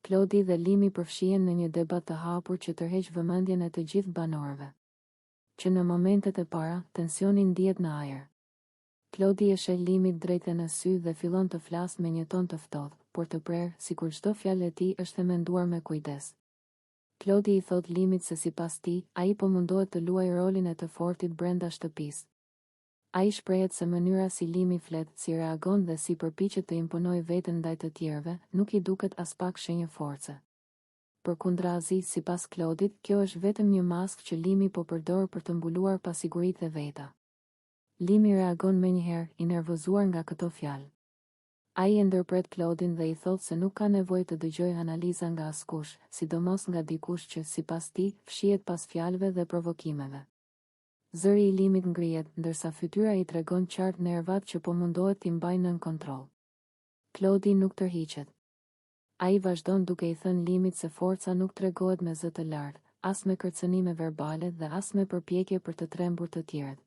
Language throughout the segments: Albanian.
Klodi dhe Limi përfshihen në një debat të hapur që tërheq vëmendjen e të gjithë banorëve. Që në momentet e para, tensioni ndihet në ajër. Klodi e sheh Limit drejt në sy dhe fillon të flasë me një ton të ftohtë, por të prerë, sikur çdo fjalë e tij është e menduar me kujdes. Klodi i thot Limit se sipas tij, ai po mundohet të luajë rolin e të fortit brenda shtëpisë. Ai shprehet se mënyra si Limi flet, si reagon dhe si përpiqet të imponojë veten ndaj të tjerëve, nuk i duket as pak shenjë force. Përkundrazi, sipas Klodit, kjo është vetëm një maskë që Limi po përdor për të mbuluar pasiguritë e veta. Limi reagon menjëherë, i nervozuar nga këto fjalë. Ai e ndërpret Klodin dhe i thot se nuk ka nevojë të dëgjojë analiza nga askush, sidomos nga dikush që, sipas tij, fshihet pas fjalëve dhe provokimeve. Zëri i Limit ngrihet, ndërsa fytyra i tregon qartë nervat që po mundohet t'i mbajë nën kontroll. Klodi nuk tërhiqet. Ai vazhdon duke i thënë Limit se forca nuk tregohet me zë të lartë, as me kërcënime verbale dhe as me përpjekje për të trembur të tjerët.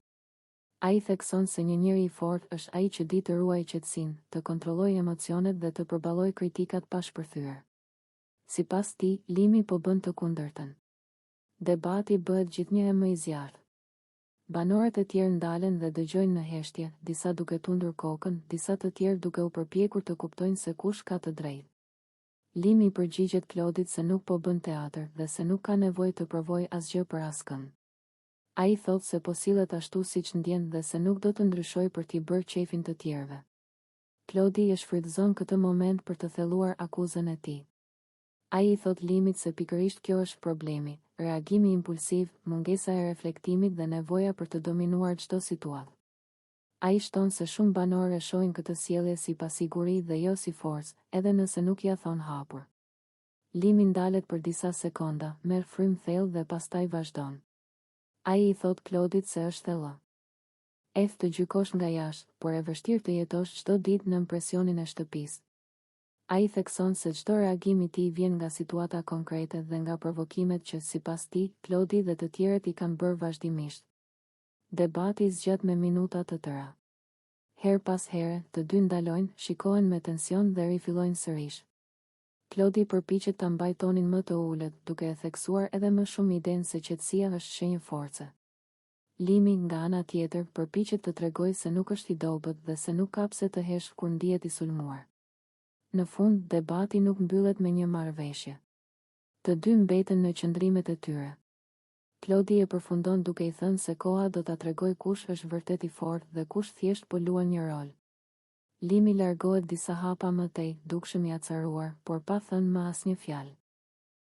Ai thekson se një njeri i fortë është ai që di të ruajë qetësinë, të kontrollojë emocionet dhe të përballojë kritikat pa shpërthyer. Sipas tij, Limi po bën të kundërtën. Debati bëhet gjithnjë më i zjarrt. Banorët e tjerë ndalen dhe dëgjojnë në heshtje, disa duke tundur kokën, disa të tjerë duke u përpjekur të kuptojnë se kush ka të drejtë. Limi përgjigjet Klodit se nuk po bën teatër dhe se nuk ka nevojë të provojë asgjë për askënd. Ai thot se po sillet ashtu siç ndjen dhe se nuk do të ndryshojë për t'i bërë qefin të tjerëve. Klodi e shfrytëzon këtë moment për të thelluar akuzën e tij. Ai i thot Limit se pikërisht kjo është problemi, reagimi impulsiv, mungesa e reflektimit dhe nevoja për të dominuar çdo situatë. Ai shton se shumë banorë e shohin këtë sjellje si pasiguri dhe jo si forcë, edhe nëse nuk ja thon hapur. Limi ndalet për disa sekonda, merr frym thellë dhe pastaj vazhdon. Ai i thot Klodit se është thellë. Të gjykosh nga jashtë, por e vështirë të jetosh çdo ditë nën presionin e shtëpisë. Ai thekson se çdo reagim i tij vjen nga situata konkrete dhe nga provokimet që sipas tij, Klodi dhe të tjerët i kanë bërë vazhdimisht. Debati zgjat me minuta të tëra. Her pas here, të dy ndalojnë, shikohen me tension dhe rifillojnë sërish. Klodi përpiqet ta mbajë tonin më të ulët, duke e theksuar edhe më shumë idenë se qetësia është shenjë force. Limi, nga ana tjetër, përpiqet të tregojë se nuk është i dobët dhe se nuk ka pse të heshtë kur ndihet i sulmuar. Në fund, debati nuk mbyllet me një marrëveshje. Të dy mbeten në qëndrimet e tyre. Klodi e përfundon duke i thënë se koha do ta tregojë kush është vërtet i fortë dhe kush thjesht po luan një rol. Limi largohet disa hapa më tej, dukshëm i acaruar, por pa thënë më asnjë fjalë.